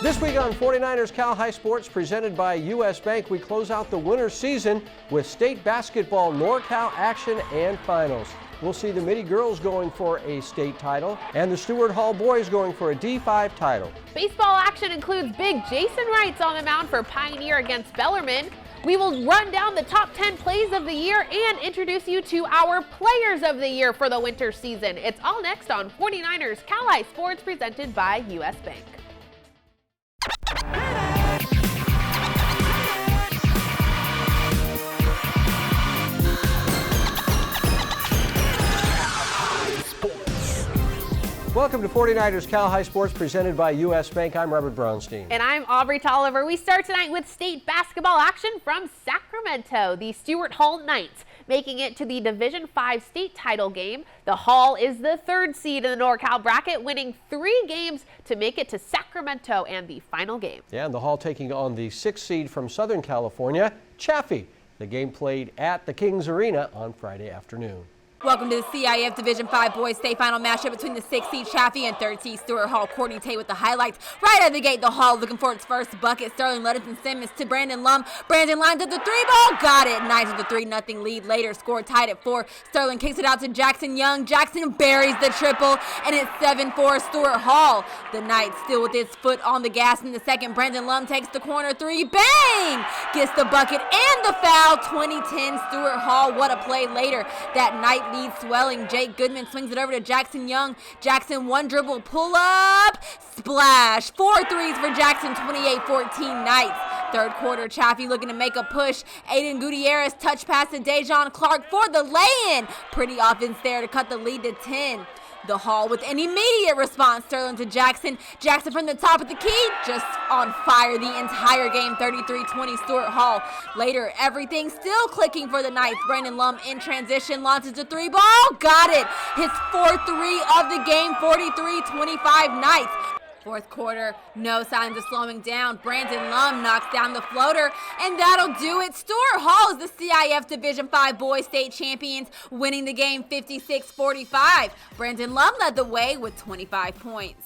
This week on 49ers Cal High Sports, presented by U.S. Bank, we close out the winter season with state basketball NorCal action and finals. We'll see the Mitty girls going for a state title and the Stewart Hall boys going for a D5 title. Baseball action includes big Jason Wrights on the mound for Pioneer against Bellarmine. We will run down the top 10 plays of the year and introduce you to our players of the year for the winter season. It's all next on 49ers Cal High Sports, presented by U.S. Bank. Welcome to 49ers Cal High Sports, presented by U.S. Bank. I'm Robert Braunstein. And I'm Aubrey Tolliver. We start tonight with state basketball action from Sacramento. The Stewart Hall Knights making it to the Division V state title game. The Hall is the third seed in the NorCal bracket, winning 3 games to make it to Sacramento and the final game. Yeah, and the Hall taking on the 6th seed from Southern California, Chaffee. The game played at the Kings Arena on Friday afternoon. Welcome to the CIF Division V Boys State Final matchup between the 6th seed Chaffee and 3rd seed Stewart Hall. Courtney Tate with the highlights. Right out of the gate, the Hall looking for its first bucket. Sterling Ludington Simmons to Brandon Lum. Brandon lines up the 3-ball. Got it. Knights with the 3-0 lead. Later, score tied at 4. Sterling kicks it out to Jackson Young. Jackson buries the triple, and it's 7-4 Stewart Hall. The Knights still with his foot on the gas in the second. Brandon Lum takes the corner 3. Bang! Gets the bucket and the foul. 2010 Stewart Hall. What a play later. That Knight lead swelling. Jake Goodman swings it over to Jackson Young. Jackson, one dribble, pull up, splash. 4 threes for Jackson, 28-14 Knights. Third quarter, Chaffee looking to make a push. Aiden Gutierrez touch pass to Dejon Clark for the lay-in. Pretty offense there to cut the lead to 10. The Hall with an immediate response. Sterling to Jackson. Jackson from the top of the key, just on fire the entire game. 33-20 Stewart Hall. Later, everything still clicking for the Knights. Brandon Lum in transition, launches the 3-ball. Got it. His 4th 3 of the game. 43-25 Knights. Fourth quarter, no signs of slowing down. Brandon Lum knocks down the floater, and that'll do it. Stewart Hall is the CIF Division V Boys State Champions, winning the game 56-45. Brandon Lum led the way with 25 points.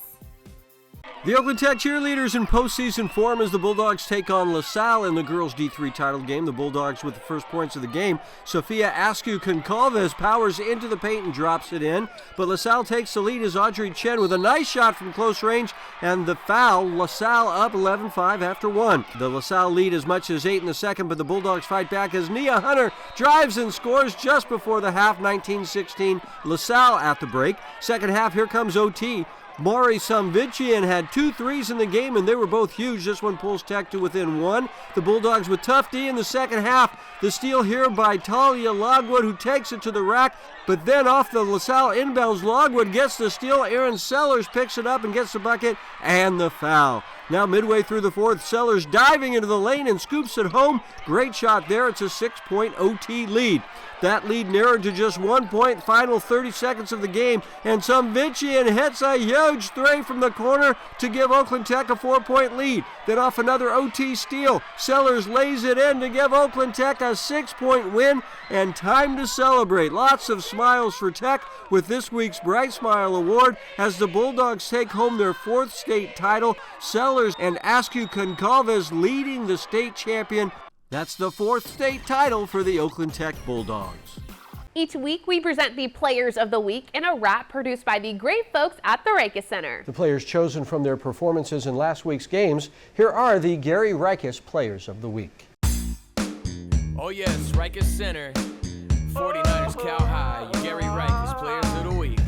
The Oakland Tech cheerleaders in postseason form as the Bulldogs take on LaSalle in the girls' D3 title game. The Bulldogs with the first points of the game. Sophia Askew-Concalves powers into the paint and drops it in. But LaSalle takes the lead as Audrey Chen with a nice shot from close range. And the foul, LaSalle up 11-5 after 1. The LaSalle lead as much as 8 in the second, but the Bulldogs fight back as Nia Hunter drives and scores just before the half. 19-16 LaSalle at the break. Second half, here comes OT. Maury Samvichian had 2 threes in the game, and they were both huge. This one pulls Tech to within 1. The Bulldogs with tough D in the second half. The steal here by Talia Logwood, who takes it to the rack. But then off the LaSalle inbounds, Logwood gets the steal. Aaron Sellers picks it up and gets the bucket and the foul. Now midway through the fourth, Sellers diving into the lane and scoops it home. Great shot there. It's a 6-point OT lead. That lead narrowed to just 1 point, final 30 seconds of the game, and Samvichian hits a huge three from the corner to give Oakland Tech a 4-point lead. Then off another OT steal, Sellers lays it in to give Oakland Tech a 6-point win, and time to celebrate. Lots of smiles for Tech with this week's Bright Smile Award as the Bulldogs take home their 4th state title. Sellers and Askew-Concalves leading the state champion. That's the 4th state title for the Oakland Tech Bulldogs. Each week, we present the Players of the Week in a wrap produced by the great folks at the Rikes Center. The players chosen from their performances in last week's games. Here are the Gary Rikes Players of the Week. Oh yes, Rikes Center, 49ers Cal High, Gary Rikes Players of the Week.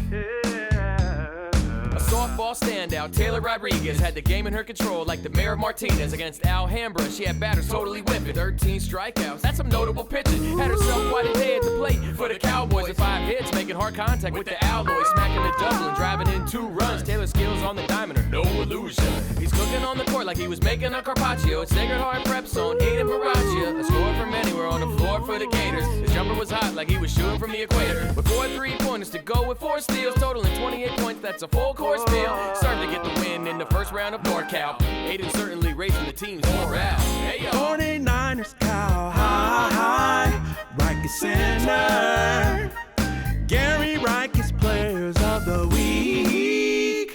Softball standout, Taylor Rodriguez had the game in her control like the mayor of Martinez against Alhambra. She had batters totally whipping, 13 strikeouts, that's some notable pitching. Had herself quite a day at the plate for the Cowboys with 5 hits, making hard contact with the Alloys, smacking the Dublin, driving in 2 runs. Taylor's skills on the diamond are no illusion. He's cooking on the court like he was making a carpaccio. It's Sacred Heart Prep Zone, Aiden Baraccia, a score from anywhere on the floor for the Gators. His jumper was hot like he was shooting from the equator. With 4 3-pointers to go with 4 steals, totaling 28 points, that's a full course meal. Starting to get the win in the first round of NorCal. Aiden certainly raising the team's morale. Hey, yo. 49ers Cal High, Rikes Center. Gary Rikes Players of the Week.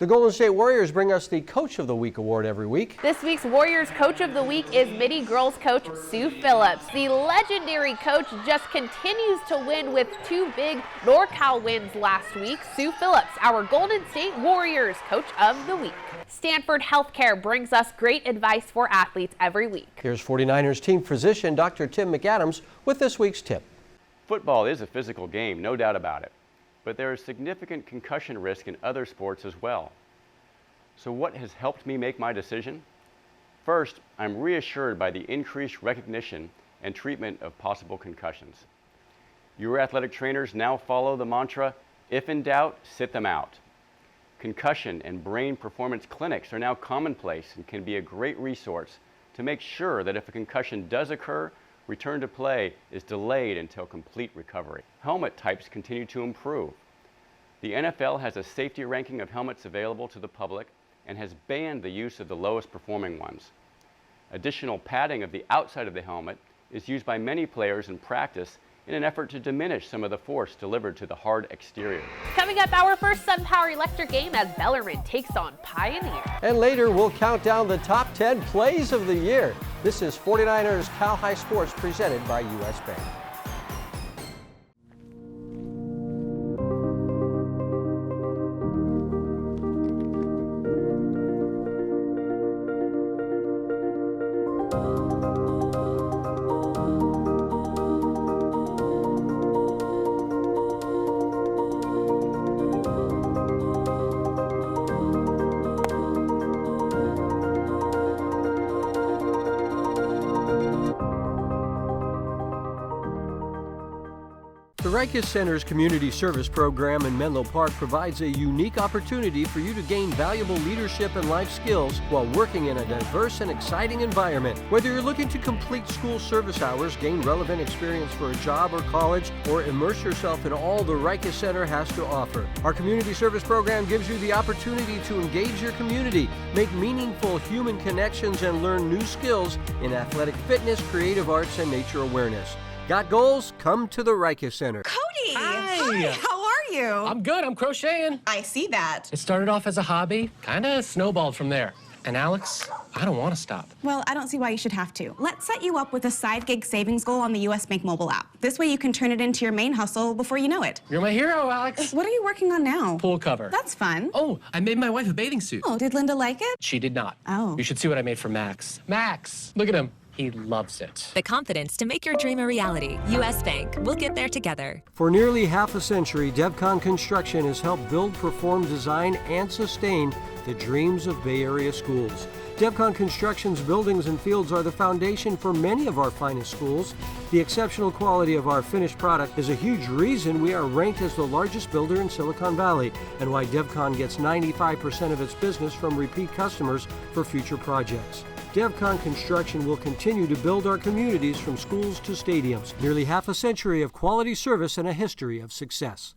The Golden State Warriors bring us the Coach of the Week award every week. This week's Warriors Coach of the Week is Midi girls coach Sue Phillips. The legendary coach just continues to win with 2 big NorCal wins last week. Sue Phillips, our Golden State Warriors Coach of the Week. Stanford Healthcare brings us great advice for athletes every week. Here's 49ers team physician Dr. Tim McAdams with this week's tip. Football is a physical game, no doubt about it, but there is significant concussion risk in other sports as well. So what has helped me make my decision? First, I'm reassured by the increased recognition and treatment of possible concussions. Your athletic trainers now follow the mantra, if in doubt, sit them out. Concussion and brain performance clinics are now commonplace and can be a great resource to make sure that if a concussion does occur, return to play is delayed until complete recovery. Helmet types continue to improve. The NFL has a safety ranking of helmets available to the public and has banned the use of the lowest performing ones. Additional padding of the outside of the helmet is used by many players in practice in an effort to diminish some of the force delivered to the hard exterior. Coming up, our first SunPower Electric game as Bellarmine takes on Pioneer. And later, we'll count down the top 10 plays of the year. This is 49ers Cal High Sports presented by U.S. Bank. The Rikus Center's Community Service Program in Menlo Park provides a unique opportunity for you to gain valuable leadership and life skills while working in a diverse and exciting environment. Whether you're looking to complete school service hours, gain relevant experience for a job or college, or immerse yourself in all the Rikus Center has to offer, our Community Service Program gives you the opportunity to engage your community, make meaningful human connections, and learn new skills in athletic fitness, creative arts, and nature awareness. Got goals? Come to the Rikus Center. Cody! Hi! How are you? I'm good. I'm crocheting. I see that. It started off as a hobby, kind of snowballed from there. And Alex, I don't want to stop. Well, I don't see why you should have to. Let's set you up with a side gig savings goal on the US Bank mobile app. This way you can turn it into your main hustle before you know it. You're my hero, Alex. What are you working on now? Pool cover. That's fun. Oh, I made my wife a bathing suit. Oh, did Linda like it? She did not. Oh. You should see what I made for Max. Max, look at him. He loves it. The confidence to make your dream a reality. U.S. Bank. We'll get there together. For nearly half a century, DevCon Construction has helped build, perform, design, and sustain the dreams of Bay Area schools. DevCon Construction's buildings and fields are the foundation for many of our finest schools. The exceptional quality of our finished product is a huge reason we are ranked as the largest builder in Silicon Valley, and why DevCon gets 95% of its business from repeat customers for future projects. DevCon Construction will continue to build our communities from schools to stadiums. Nearly half a century of quality service and a history of success.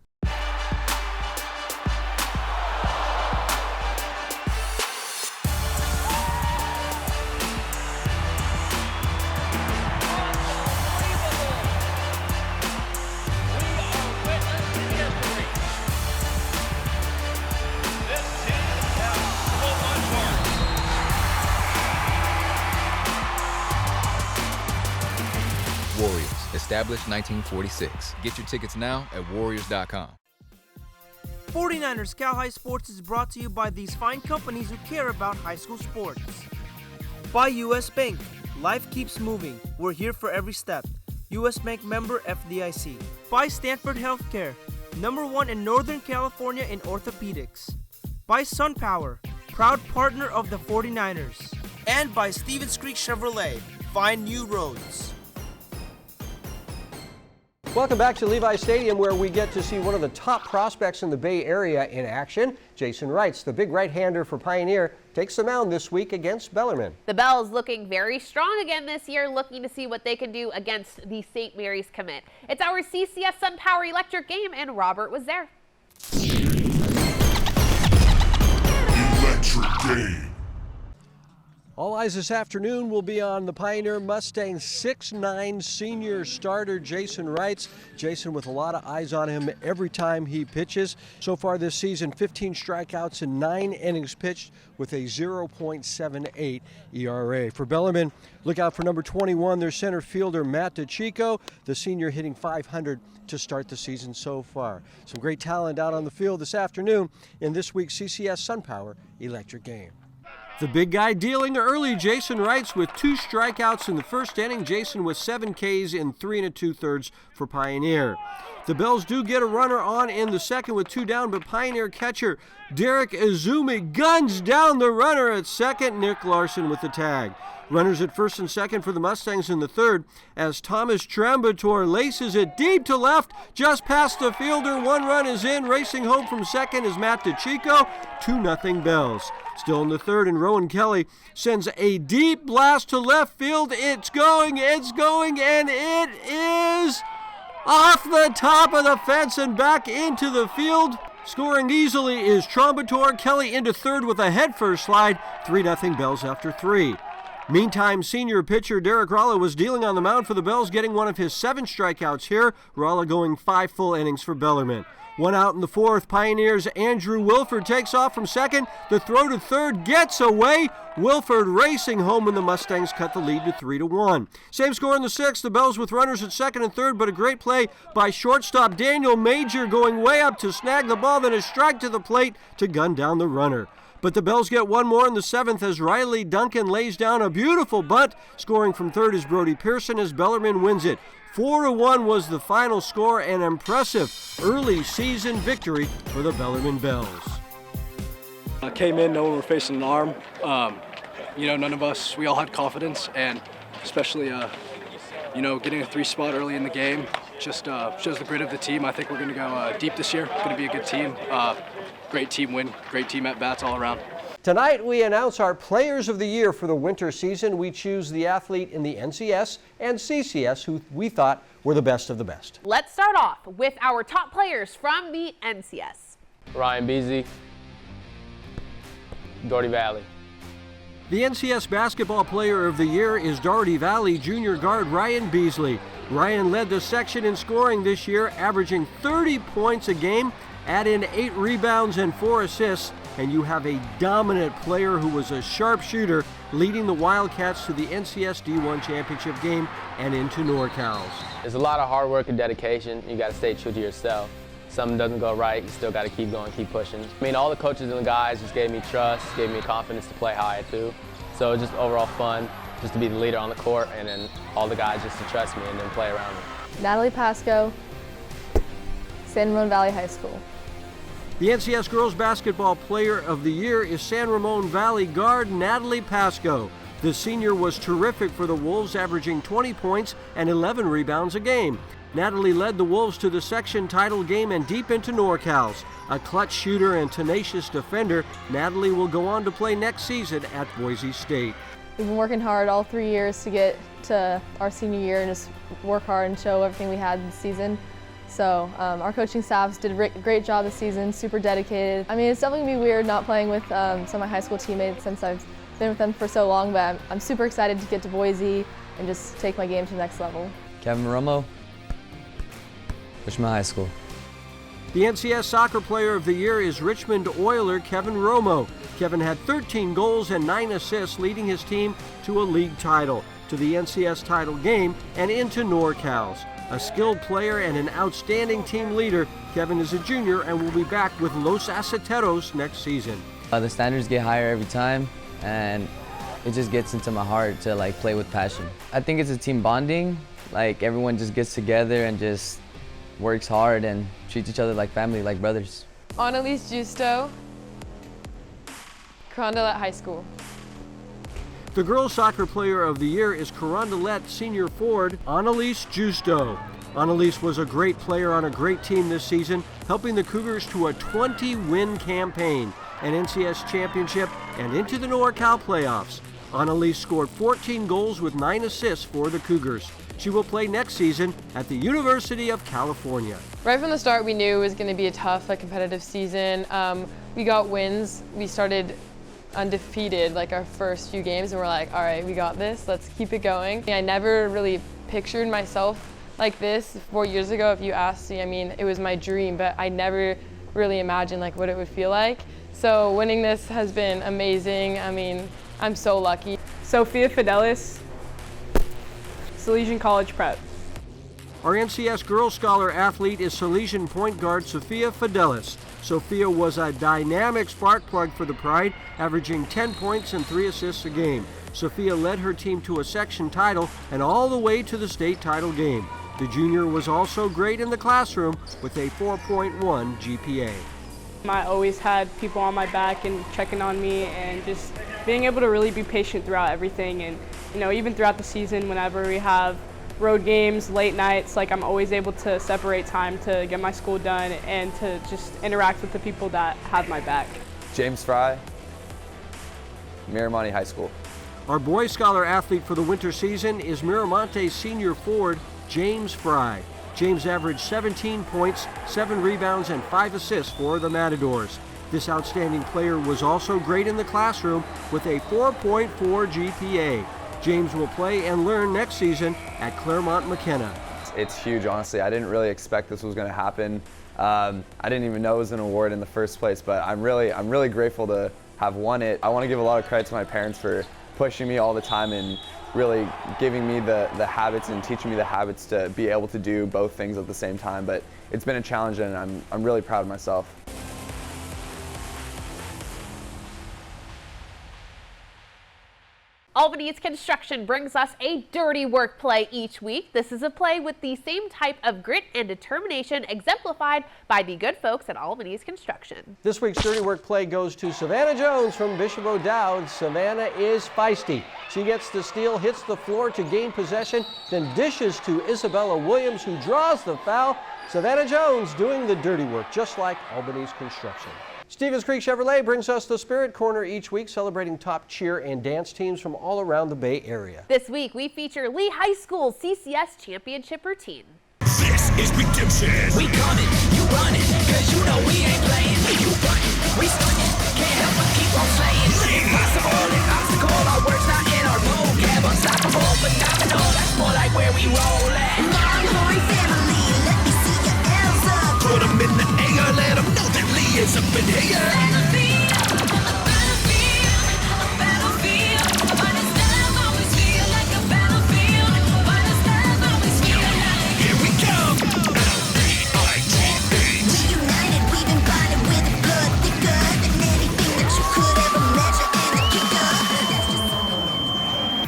Warriors, established 1946. Get your tickets now at warriors.com. 49ers Cal High Sports is brought to you by these fine companies who care about high school sports. By U.S. Bank. Life keeps moving. We're here for every step. U.S. Bank member FDIC. By Stanford Healthcare. #1 in Northern California in orthopedics. By SunPower. Proud partner of the 49ers. And by Stevens Creek Chevrolet. Find new roads. Welcome back to Levi Stadium, where we get to see one of the top prospects in the Bay Area in action. Jason Wrights, the big right-hander for Pioneer, takes the mound this week against Bellarmine. The Bells looking very strong again this year, looking to see what they can do against the St. Mary's commit. It's our CCS SunPower Electric game, and Robert was there. Electric game. All eyes this afternoon will be on the Pioneer Mustang 6'9" senior starter Jason Wrights. Jason with a lot of eyes on him every time he pitches. So far this season, 15 strikeouts in 9 innings pitched with a 0.78 ERA. For Bellarmine, look out for number 21, their center fielder Matt DeChico, the senior hitting .500 to start the season so far. Some great talent out on the field this afternoon in this week's CCS SunPower Electric Game. The big guy dealing early, Jason Wrights with 2 strikeouts in the first inning. Jason with 7 Ks in 3 2/3 for Pioneer. The Bells do get a runner on in the second with 2 down, but Pioneer catcher Derek Izumi guns down the runner at second. Nick Larson with the tag. Runners at first and second for the Mustangs in the third as Thomas Trambator laces it deep to left, just past the fielder. 1 run is in. Racing home from second is Matt DeChico. 2-0 Bells. Still in the third, and Rowan Kelly sends a deep blast to left field. It's going, and it is off the top of the fence and back into the field. Scoring easily is Trambator. Kelly into third with a headfirst slide. 3-0 Bells after 3. Meantime, senior pitcher Derek Ralla was dealing on the mound for the Bells, getting one of his 7 strikeouts here. Ralla going 5 full innings for Bellarmine. 1 out in the fourth. Pioneers' Andrew Wilford takes off from second. The throw to third gets away. Wilford racing home, and the Mustangs cut the lead to 3-1. Same score in the sixth. The Bells with runners at second and third, but a great play by shortstop Daniel Major going way up to snag the ball, then a strike to the plate to gun down the runner. But the Bells get 1 more in the seventh as Riley Duncan lays down a beautiful bunt. Scoring from third is Brody Pearson as Bellarmine wins it. 4-1 was the final score, an impressive early season victory for the Bellarmine Bells. I came in knowing we're facing an arm. None of us, we all had confidence, and especially, getting a 3 spot early in the game just shows the grit of the team. I think we're going to go deep this year. Going to be a good team. Great team win, great team at bats all around. Tonight we announce our Players of the Year for the winter season. We choose the athlete in the NCS and CCS who we thought were the best of the best. Let's start off with our top players from the NCS. Ryan Beasley, Doherty Valley. The NCS Basketball Player of the Year is Doherty Valley junior guard Ryan Beasley. Ryan led the section in scoring this year, averaging 30 points a game, add in 8 rebounds and 4 assists, and you have a dominant player who was a sharpshooter, leading the Wildcats to the NCS D1 championship game and into NorCals. There's a lot of hard work and dedication. You got to stay true to yourself. Something doesn't go right, you still got to keep going, keep pushing. All the coaches and the guys just gave me trust, gave me confidence to play high too. So just overall fun, just to be the leader on the court, and then all the guys just to trust me and then play around me. Natalie Pasco, San Ramon Valley High School. The NCS Girls Basketball Player of the Year is San Ramon Valley guard Natalie Pasco. The senior was terrific for the Wolves, averaging 20 points and 11 rebounds a game. Natalie led the Wolves to the section title game and deep into NorCals. A clutch shooter and tenacious defender, Natalie will go on to play next season at Boise State. We've been working hard all 3 years to get to our senior year and just work hard and show everything we had this season. So our coaching staffs did a great job this season, super dedicated. It's definitely going to be weird not playing with some of my high school teammates since I've been with them for so long, but I'm super excited to get to Boise and just take my game to the next level. Kevin Romo, Richmond High School. The NCS Soccer Player of the Year is Richmond Oiler Kevin Romo. Kevin had 13 goals and 9 assists, leading his team to a league title, to the NCS title game, and into NorCals. A skilled player and an outstanding team leader, Kevin is a junior and will be back with Los Aceteros next season. The standards get higher every time, and it just gets into my heart to play with passion. I think it's a team bonding. Everyone just gets together and just works hard and treats each other like family, like brothers. Annalise Justo, Carondelet High School. The Girls Soccer Player of the Year is Carondelet senior forward Annalise Justo. Annalise was a great player on a great team this season, helping the Cougars to a 20-win campaign, an NCS championship, and into the NorCal playoffs. Annalise scored 14 goals with 9 assists for the Cougars. She will play next season at the University of California. Right from the start, we knew it was going to be a tough, competitive season. We got wins. We started undefeated like our first few games, and we're like, all right, we got this, let's keep it going. I never really pictured myself like this 4 years ago. If you asked me, I mean, it was my dream, but I never really imagined like what it would feel like. So winning this has been amazing. I mean, I'm so lucky. Sophia Fidelis, Salesian College Prep. Our NCS Girls Scholar athlete is Salesian point guard Sophia Fidelis. Sophia was a dynamic spark plug for the Pride, averaging 10 points and 3 assists a game. Sophia led her team to a section title and all the way to the state title game. The junior was also great in the classroom with a 4.1 GPA. I always had people on my back and checking on me, and just being able to really be patient throughout everything. And even throughout the season, whenever we have road games, late nights, like I'm always able to separate time to get my school done and to just interact with the people that have my back. James Fry, Miramonte High School. Our boys scholar athlete for the winter season is Miramonte senior forward James Fry. James averaged 17 points, 7 rebounds, and 5 assists for the Matadors. This outstanding player was also great in the classroom with a 4.4 GPA. James will play and learn next season at Claremont McKenna. It's huge, honestly. I didn't really expect this was going to happen. I didn't even know it was an award in the first place, but I'm really grateful to have won it. I want to give a lot of credit to my parents for pushing me all the time and really giving me the habits and teaching me the habits to be able to do both things at the same time. But it's been a challenge, and I'm really proud of myself. Albany's Construction brings us a dirty work play each week. This is a play with the same type of grit and determination exemplified by the good folks at Albany's Construction. This week's dirty work play goes to Savannah Jones from Bishop O'Dowd. Savannah is feisty. She gets the steal, hits the floor to gain possession, then dishes to Isabella Williams, who draws the foul. Savannah Jones doing the dirty work, just like Albany's Construction. Stevens Creek Chevrolet brings us the Spirit Corner each week, celebrating top cheer and dance teams from all around the Bay Area. This week, we feature Lee High School's CCS Championship routine. This is redemption. We coming, you running, cause you know we ain't playing. You running, we stunning, can't help but keep on slaying. Impossible and obstacle, our words not in our vocab. Unstoppable, phenomenal, that's more like where we rollin'. Longhorn family, let me see your hands up. Put them in the air, let them know that Lee is up in here.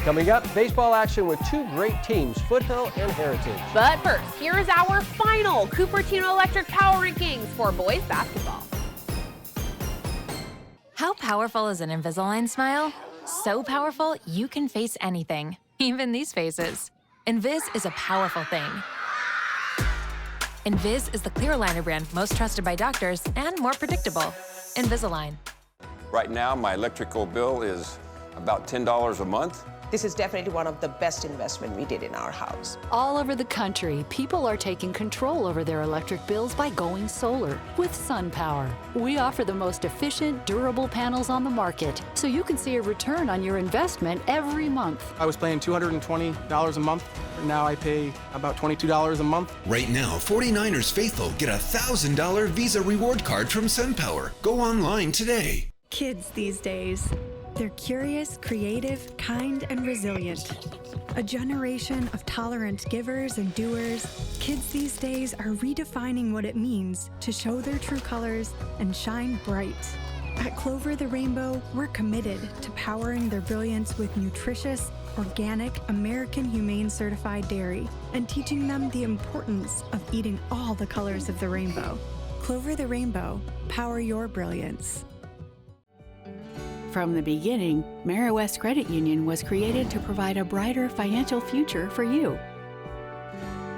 Coming up, baseball action with two great teams, Foothill and Heritage. But first, here is our final Cupertino Electric Power Rankings for boys basketball. How powerful is an Invisalign smile? So powerful, you can face anything, even these faces. Invis is a powerful thing. Invis is the clear aligner brand most trusted by doctors and more predictable. Invisalign. Right now, my electrical bill is about $10 a month. This is definitely one of the best investment we did in our house. All over the country, people are taking control over their electric bills by going solar with SunPower. We offer the most efficient, durable panels on the market, so you can see a return on your investment every month. I was paying $220 a month. Now I pay about $22 a month. Right now, 49ers faithful get a $1,000 Visa reward card from SunPower. Go online today. Kids these days. They're curious, creative, kind, and resilient. A generation of tolerant givers and doers, kids these days are redefining what it means to show their true colors and shine bright. At Clover the Rainbow, we're committed to powering their brilliance with nutritious, organic, American Humane certified dairy and teaching them the importance of eating all the colors of the rainbow. Clover the Rainbow, power your brilliance. From the beginning, Mara-West Credit Union was created to provide a brighter financial future for you.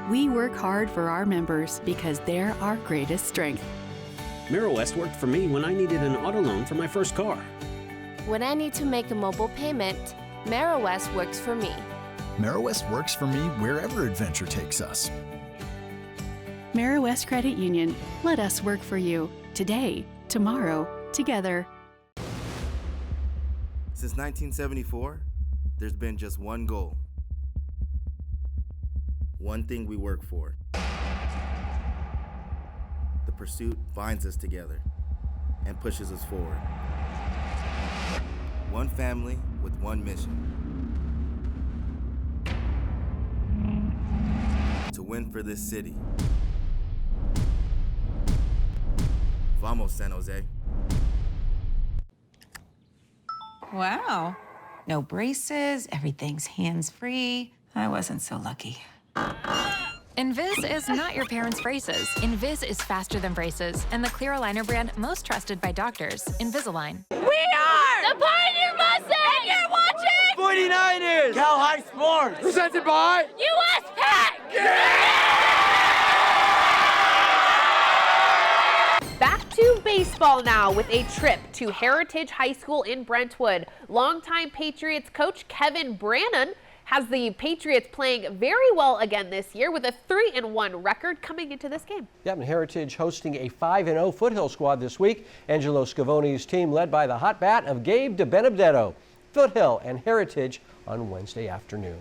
We work hard for our members because they're our greatest strength. Mara-West worked for me when I needed an auto loan for my first car. When I need to make a mobile payment, Mara-West works for me. Mara-West works for me wherever adventure takes us. Mara-West Credit Union. Let us work for you. Today, tomorrow, together. Since 1974, there's been just one goal. One thing we work for. The pursuit binds us together and pushes us forward. One family with one mission. To win for this city. Vamos, San Jose. Wow. No braces, everything's hands-free. I wasn't so lucky. Invis is not your parents' braces. Invis is faster than braces and the clear aligner brand most trusted by doctors, Invisalign. We are the Pioneer Mustangs! And you're watching 49ers! Cal High Sports! Presented by US Pack! Back to baseball now with a trip to Heritage High School in Brentwood. Longtime Patriots coach Kevin Brannon has the Patriots playing very well again this year with a 3-1 record coming into this game. Yep, and Heritage hosting a 5-0 Foothill squad this week. Angelo Scavoni's team led by the hot bat of Gabe DiBenedetto. Foothill and Heritage on Wednesday afternoon.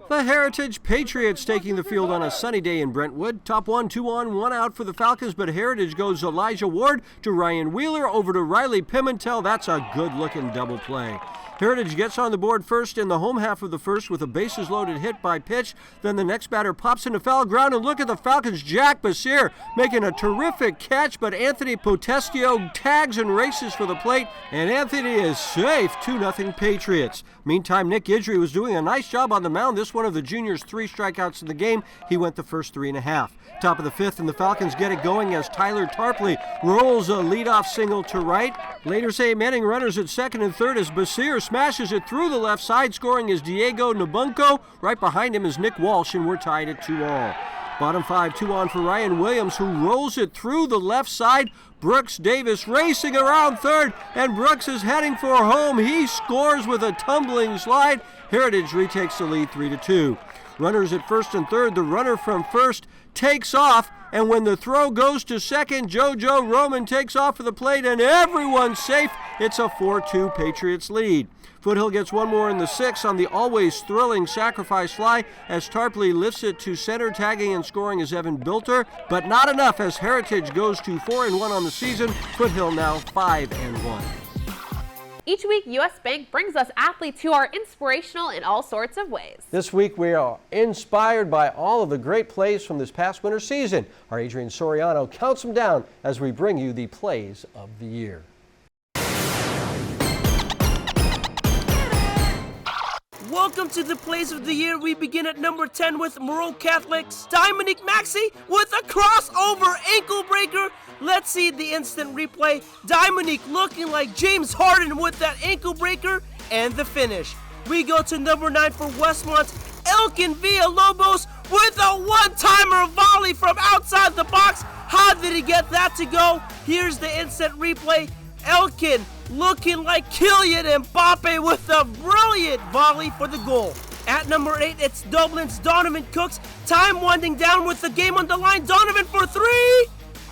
The Heritage Patriots taking the field on a sunny day in Brentwood. Top 1, 2 on, 1 out for the Falcons, but Heritage goes Elijah Ward to Ryan Wheeler over to Riley Pimentel. That's a good-looking double play. Heritage gets on the board first in the home half of the first with a bases-loaded hit by pitch. Then the next batter pops into foul ground, and look at the Falcons' Jack Basir making a terrific catch, but Anthony Potestio tags and races for the plate, and Anthony is safe. 2-0 Patriots. Meantime, Nick Guidry was doing a nice job on the mound. This one of the juniors' 3 strikeouts in the game. He went the first 3.5. Top of the 5th, and the Falcons get it going as Tyler Tarpley rolls a leadoff single to right. Later, St. Manning runners at second and third as Basir smashes it through the left side. Scoring is Diego Nabunko. Right behind him is Nick Walsh, and we're tied at 2-all. Bottom 5, 2 on for Ryan Williams, who rolls it through the left side. Brooks Davis racing around third, and Brooks is heading for home. He scores with a tumbling slide. Heritage retakes the lead 3-2. Runners at first and third. The runner from first takes off, and when the throw goes to second, JoJo Roman takes off for the plate, and everyone's safe. It's a 4-2 Patriots lead. Foothill gets one more in the 6th on the always thrilling sacrifice fly as Tarpley lifts it to center. Tagging and scoring is Evan Bilter, but not enough as Heritage goes to 4-1 on the season. Foothill now 5-1. Each week, U.S. Bank brings us athletes who are inspirational in all sorts of ways. This week, we are inspired by all of the great plays from this past winter season. Our Adrian Soriano counts them down as we bring you the plays of the year. Welcome to the Plays of the Year. We begin at number 10 with Moreau Catholic's Dominic Maxey with a crossover ankle breaker. Let's see the instant replay. Dominic looking like James Harden with that ankle breaker and the finish. We go to number 9 for Westmont's Elkin Villalobos with a one-timer volley from outside the box. How did he get that to go? Here's the instant replay. Elkin looking like Kylian Mbappe with a brilliant volley for the goal. At number 8, it's Dublin's Donovan Cooks. Time winding down with the game on the line. Donovan for 3.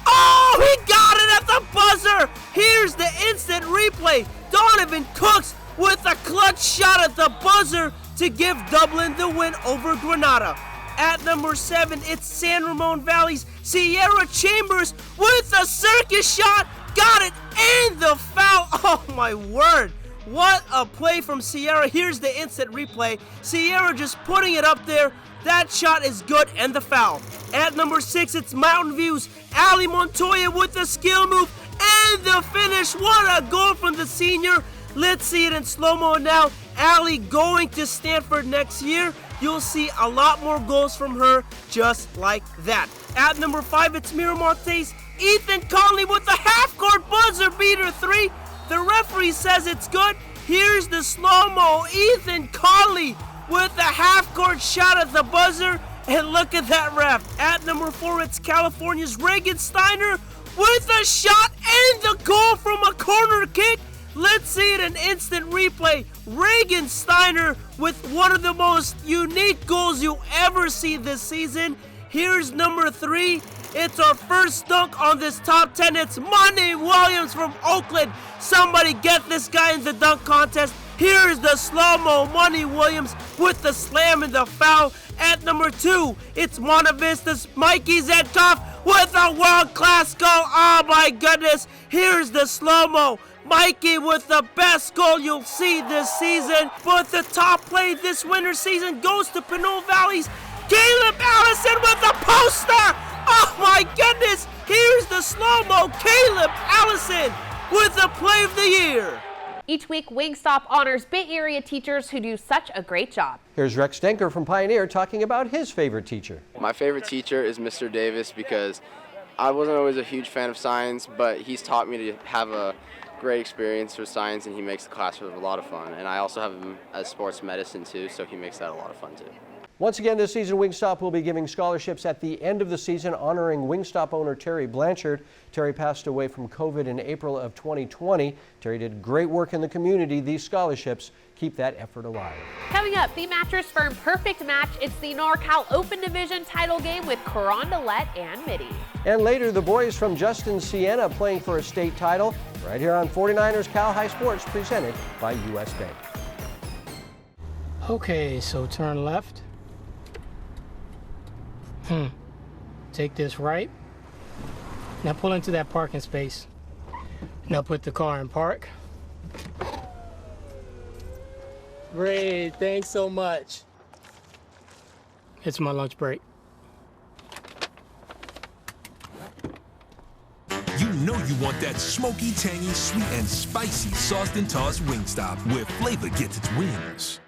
Oh, he got it at the buzzer. Here's the instant replay. Donovan Cooks with a clutch shot at the buzzer to give Dublin the win over Granada. At number 7, it's San Ramon Valley's Sierra Chambers with a circus shot. Got it and the foul. Oh my word. What a play from Sierra. Here's the instant replay. Sierra just putting it up there. That shot is good and the foul. At number 6, it's Mountain View's Ali Montoya with the skill move and the finish. What a goal from the senior. Let's see it in slow-mo now. Ali going to Stanford next year. You'll see a lot more goals from her just like that. At number 5, it's Miramonte's Ethan Conley with the half-court buzzer beater 3. The referee says it's good. Here's the slow-mo. Ethan Conley with the half-court shot at the buzzer. And look at that ref. At number 4, it's California's Reagan Steiner with a shot and the goal from a corner kick. Let's see it in instant replay. Reagan Steiner with one of the most unique goals you'll ever see this season. Here's number 3. It's our first dunk on this top 10. It's Monty Williams from Oakland. Somebody get this guy in the dunk contest. Here's the slow-mo Money Williams with the slam and the foul. At number 2, it's Monta Vista's Mikey Zetkoff with a world-class goal. Oh my goodness, here's the slow-mo. Mikey with the best goal you'll see this season. But the top play this winter season goes to Pinole Valley's Caleb Allison with a poster. Oh my goodness, here's the slow-mo Caleb Allison with the play of the year. Each week, Wingstop honors Bay Area teachers who do such a great job. Here's Rex Denker from Pioneer talking about his favorite teacher. My favorite teacher is Mr. Davis because I wasn't always a huge fan of science, but he's taught me to have a great experience with science, and he makes the classroom a lot of fun. And I also have him as sports medicine too, so he makes that a lot of fun too. Once again this season, Wingstop will be giving scholarships at the end of the season, honoring Wingstop owner Terry Blanchard. Terry passed away from COVID in April of 2020. Terry did great work in the community. These scholarships keep that effort alive. Coming up, the Mattress Firm Perfect Match. It's the NorCal Open Division title game with Carondelet and Mitty. And later, the boys from Justin Siena playing for a state title right here on 49ers Cal High Sports, presented by U.S. Bank. Okay, so turn left. Take this right. Now pull into that parking space. Now put the car in park. Great, thanks so much. It's my lunch break. You know you want that smoky, tangy, sweet, and spicy sauced and tossed Wingstop, where flavor gets its wings.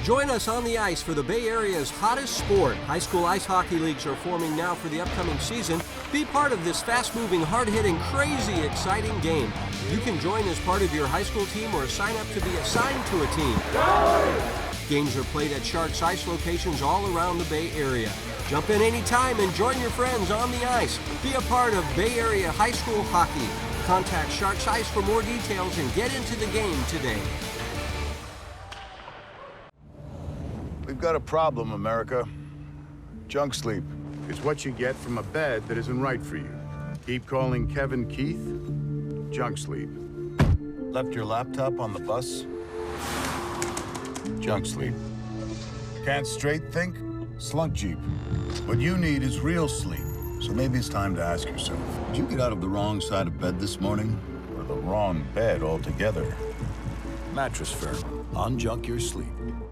Join us on the ice for the Bay Area's hottest sport. High school ice hockey leagues are forming now for the upcoming season. Be part of this fast-moving, hard-hitting, crazy, exciting game. You can join as part of your high school team or sign up to be assigned to a team. Games are played at Sharks Ice locations all around the Bay Area. Jump in anytime and join your friends on the ice. Be a part of Bay Area high school hockey. Contact Sharks Ice for more details and get into the game today. We've got a problem, America. Junk sleep. It's what you get from a bed that isn't right for you. Keep calling Kevin Keith. Junk sleep. Left your laptop on the bus? Junk sleep. Can't straight think? Slunk Jeep. What you need is real sleep. So maybe it's time to ask yourself, did you get out of the wrong side of bed this morning? Or the wrong bed altogether? Mattress Firm. Unjunk your sleep.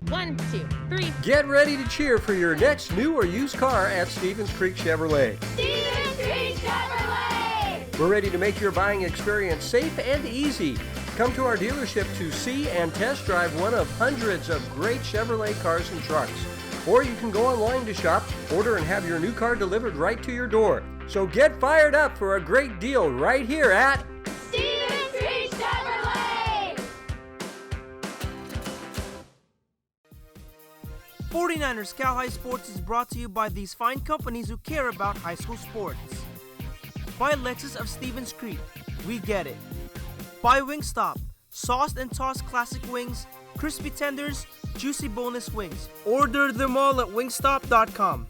1, 2, 3. Get ready to cheer for your next new or used car at Stevens Creek Chevrolet. Stevens Creek Chevrolet! We're ready to make your buying experience safe and easy. Come to our dealership to see and test drive one of hundreds of great Chevrolet cars and trucks. Or you can go online to shop, order, and have your new car delivered right to your door. So get fired up for a great deal right here at Stevens Creek Chevrolet! 49ers Cal High Sports is brought to you by these fine companies who care about high school sports. By Lexus of Stevens Creek, we get it. By Wingstop, sauced and tossed classic wings, crispy tenders, juicy boneless wings. Order them all at wingstop.com.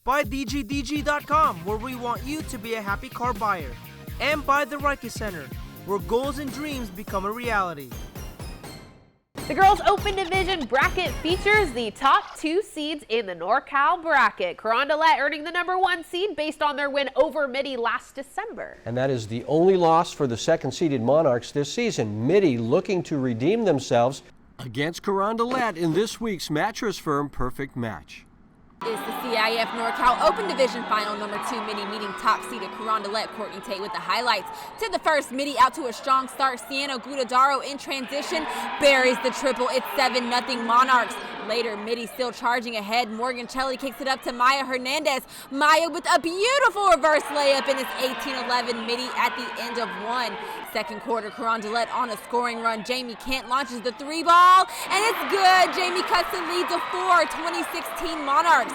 By DGDG.com, where we want you to be a happy car buyer. And by the Reiki Center, where goals and dreams become a reality. The girls' Open Division bracket features the top 2 seeds in the NorCal bracket. Carondelet earning the #1 seed based on their win over Mitty last December. And that is the only loss for the second-seeded Monarchs this season. Mitty looking to redeem themselves against Carondelet in this week's Mattress Firm Perfect Match. It's the CIF NorCal Open Division Final #2 Mitty meeting top-seeded Carondelet. Courtney Tate with the highlights. To the first, Mitty out to a strong start. Sienna Gudadaro in transition buries the triple. It's 7-0 Monarchs. Later, Mitty still charging ahead. Morgan Shelley kicks it up to Maya Hernandez. Maya with a beautiful reverse layup, and it's 18-11 Mitty at the end of 1. Second quarter, Carondelet on a scoring run. Jamie Kent launches the 3-ball, and it's good. Jamie cuts the lead to 4, 2016 Monarchs.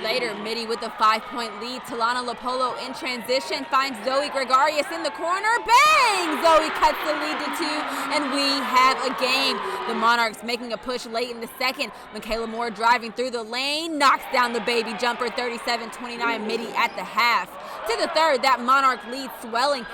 Later, Mitty with a 5-point lead. Talana Lopolo in transition finds Zoe Gregarious in the corner. Bang! Zoe cuts the lead to 2, and we have a game. The Monarchs making a push late in the second. Michaela Moore driving through the lane, knocks down the baby jumper, 37-29 Mitty at the half. To the third, that Monarch lead swelling.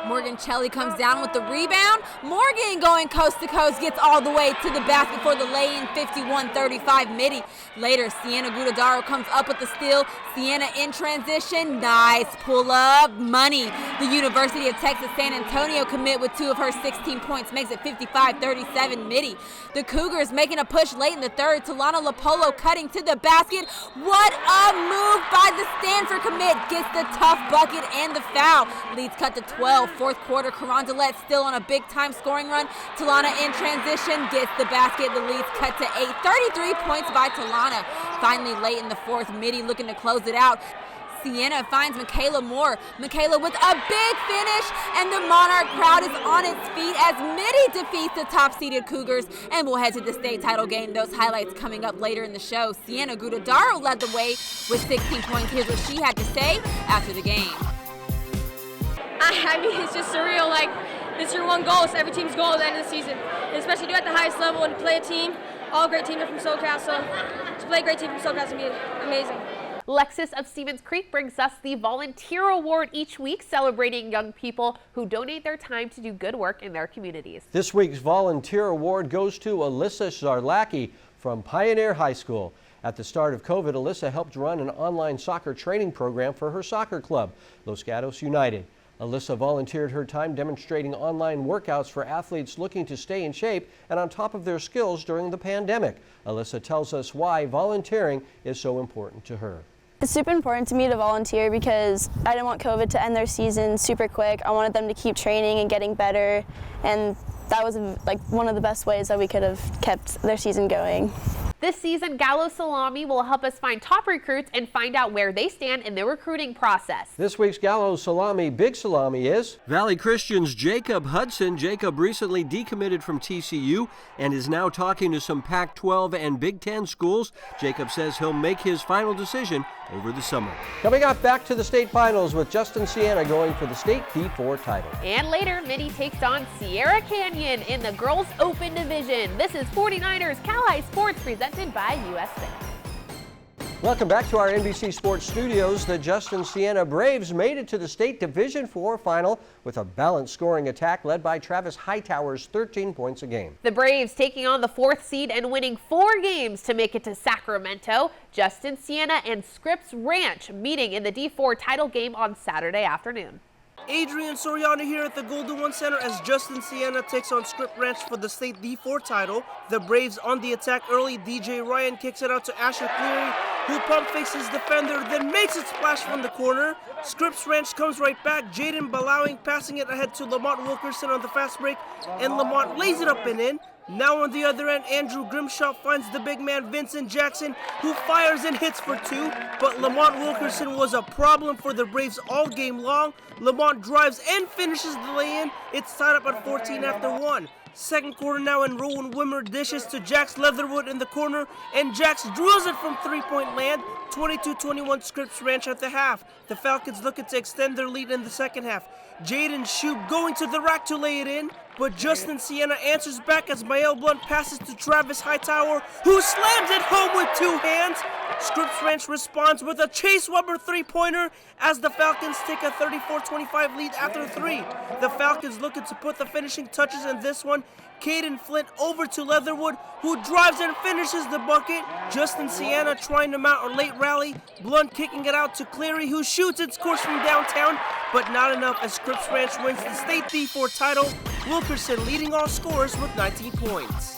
Morgan Shelley comes down with the rebound. Morgan going coast to coast, gets all the way to the basket for the lay-in, 51-35 midi. Later, Sienna Gudadaro comes up with the steal. Sienna in transition, nice pull-up, money. The University of Texas San Antonio commit with 2 of her 16 points, makes it 55-37 midi. The Cougars making a push late in the third. Talana Lapolo cutting to the basket. What a move by the Stanford commit. Gets the tough bucket and the foul. Leads cut to 12. Fourth quarter, Carondelet still on a big-time scoring run. Talana in transition, gets the basket. The lead's cut to 8. 33 points by Talana. Finally, late in the fourth, Midi looking to close it out. Sienna finds Michaela Moore. Michaela with a big finish, and the Monarch crowd is on its feet as Midi defeats the top-seeded Cougars. And we'll head to the state title game. Those highlights coming up later in the show. Sienna Gudadaro led the way with 16 points. Here's what she had to say after the game. I mean, it's just surreal. Like, it's your one goal. It's every team's goal at the end of the season. And especially do it at the highest level and play a team. All great teams are from SoCal, so to play a great team from SoCal is going to be amazing. Lexus of Stevens Creek brings us the Volunteer Award each week, celebrating young people who donate their time to do good work in their communities. This week's Volunteer Award goes to Alyssa Zarlacki from Pioneer High School. At the start of COVID, Alyssa helped run an online soccer training program for her soccer club, Los Gatos United. Alyssa volunteered her time demonstrating online workouts for athletes looking to stay in shape and on top of their skills during the pandemic. Alyssa tells us why volunteering is so important to her. It's super important to me to volunteer because I didn't want COVID to end their season super quick. I wanted them to keep training and getting better, and that was like one of the best ways that we could have kept their season going. This season, Gallo Salami will help us find top recruits and find out where they stand in the recruiting process. This week's Gallo Salami Big Salami is Valley Christian's Jacob Hudson. Jacob recently decommitted from TCU and is now talking to some Pac-12 and Big Ten schools. Jacob says he'll make his final decision over the summer. Coming up, back to the state finals with Justin Sienna going for the state D4 title. And later, Midi takes on Sierra Canyon in the Girls Open Division. This is 49ers Cal High Sports presented by US Bank. Welcome back to our NBC Sports Studios. The Justin Sienna Braves made it to the state Division IV final with a balanced scoring attack led by Travis Hightower's 13 points a game. The Braves taking on the 4th seed and winning 4 games to make it to Sacramento. Justin Sienna and Scripps Ranch meeting in the D4 title game on Saturday afternoon. Adrian Soriano here at the Golden One Center as Justin Sienna takes on Scripps Ranch for the state D4 title. The Braves on the attack early. DJ Ryan kicks it out to Asher Cleary, who pump fakes his defender, then makes it splash from the corner. Scripps Ranch comes right back. Jaden Balowing passing it ahead to Lamont Wilkerson on the fast break, and Lamont lays it up and in. Now on the other end, Andrew Grimshaw finds the big man Vincent Jackson, who fires and hits for 2, but Lamont Wilkerson was a problem for the Braves all game long. Lamont drives and finishes the lay-in. It's tied up at 14 after 1. Second quarter now, and Rowan Wimmer dishes to Jax Leatherwood in the corner, and Jax drills it from three-point land. 22-21 Scripps Ranch at the half. The Falcons looking to extend their lead in the second half. Jaden Shoup going to the rack to lay it in, but Justin Sienna answers back as Mael Blunt passes to Travis Hightower, who slams it home with 2 hands. Scripps Ranch responds with a Chase Weber three-pointer as the Falcons take a 34-25 lead after 3. The Falcons looking to put the finishing touches in this one. Caden Flint over to Leatherwood, who drives and finishes the bucket. Justin Sienna trying to mount a late rally. Blunt kicking it out to Cleary, who shoots its course from downtown, but not enough as Scripps Ranch wins the state D4 title. Wilkerson leading all scorers with 19 points.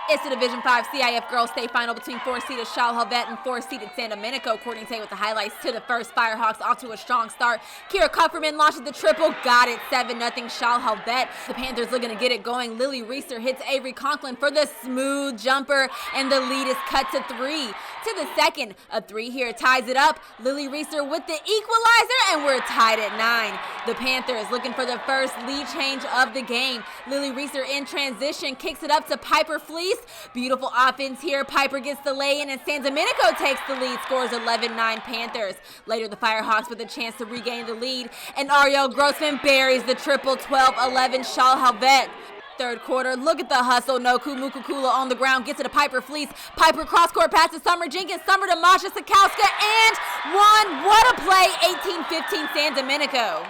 It's the Division V CIF Girls State Final between 4-seeded Charles Helvet and 4-seeded San Domenico. Courtney Tate with the highlights to the first. Firehawks off to a strong start. Kira Kupferman launches the triple. Got it. 7-0 Charles Helvet. The Panthers looking to get it going. Lily Reeser hits Avery Conklin for the smooth jumper, and the lead is cut to 3. To the second, a 3 here ties it up. Lily Reeser with the equalizer, and we're tied at 9. The Panthers looking for the first lead change of the game. Lily Reeser in transition kicks it up to Piper Fleece. Beautiful offense here. Piper gets the lay-in, and San Domenico takes the lead, scores 11-9 Panthers. Later, the Firehawks with a chance to regain the lead, and Ariel Grossman buries the triple. 12-11 Charles Helvet. Third quarter, look at the hustle. Noku Mukukula on the ground, gets it to Piper Fleece. Piper cross-court pass to Summer Jenkins. Summer to Masha Sikowska, and 1. What a play, 18-15 San Domenico.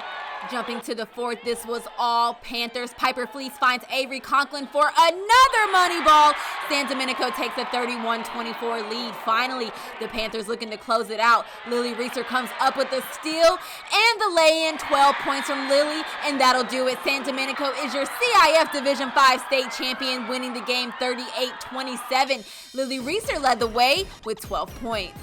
Jumping to the fourth, this was all Panthers. Piper Fleece finds Avery Conklin for another money ball. San Domenico takes a 31-24 lead. Finally, the Panthers looking to close it out. Lily Reeser comes up with the steal and the lay-in. 12 points from Lily, and that'll do it. San Domenico is your CIF Division 5 state champion, winning the game 38-27. Lily Reeser led the way with 12 points.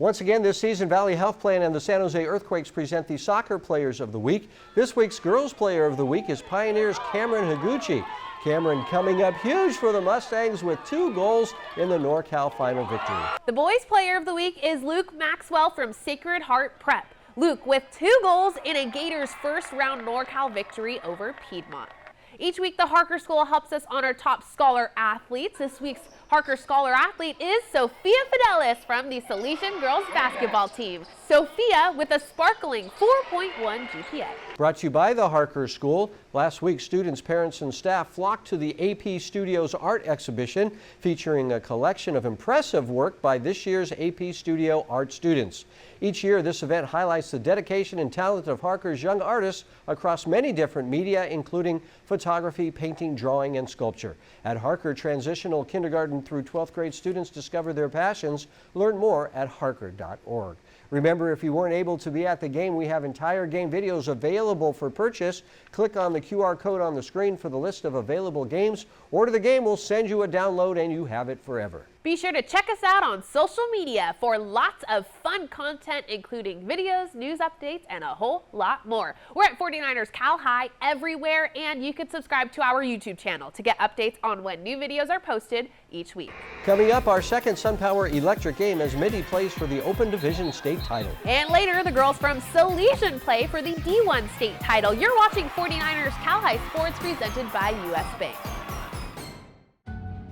Once again this season, Valley Health Plan and the San Jose Earthquakes present the Soccer Players of the Week. This week's Girls Player of the Week is Pioneers' Cameron Higuchi. Cameron coming up huge for the Mustangs with 2 goals in the NorCal final victory. The Boys Player of the Week is Luke Maxwell from Sacred Heart Prep. Luke with 2 goals in a Gators first round NorCal victory over Piedmont. Each week, the Harker School helps us honor top scholar athletes. This week's Harker Scholar athlete is Sophia Fidelis from the Salesian girls basketball team. Sophia with a sparkling 4.1 GPA. Brought to you by the Harker School. Last week, students, parents, and staff flocked to the AP Studios art exhibition featuring a collection of impressive work by this year's AP Studio art students. Each year, this event highlights the dedication and talent of Harker's young artists across many different media, including photography, painting, drawing, and sculpture. At Harker, transitional kindergarten through 12th grade students discover their passions. Learn more at harker.org. Remember, if you weren't able to be at the game, we have entire game videos available for purchase. Click on the QR code on the screen for the list of available games. Order the game, we'll send you a download, and you have it forever. Be sure to check us out on social media for lots of fun content, including videos, news updates, and a whole lot more. We're at 49ers Cal High everywhere, and you can subscribe to our YouTube channel to get updates on when new videos are posted each week. Coming up, our second SunPower Electric game as Mitty plays for the Open Division state title. And later, the girls from Salesian play for the D1 state title. You're watching 49ers Cal High Sports presented by US Bank.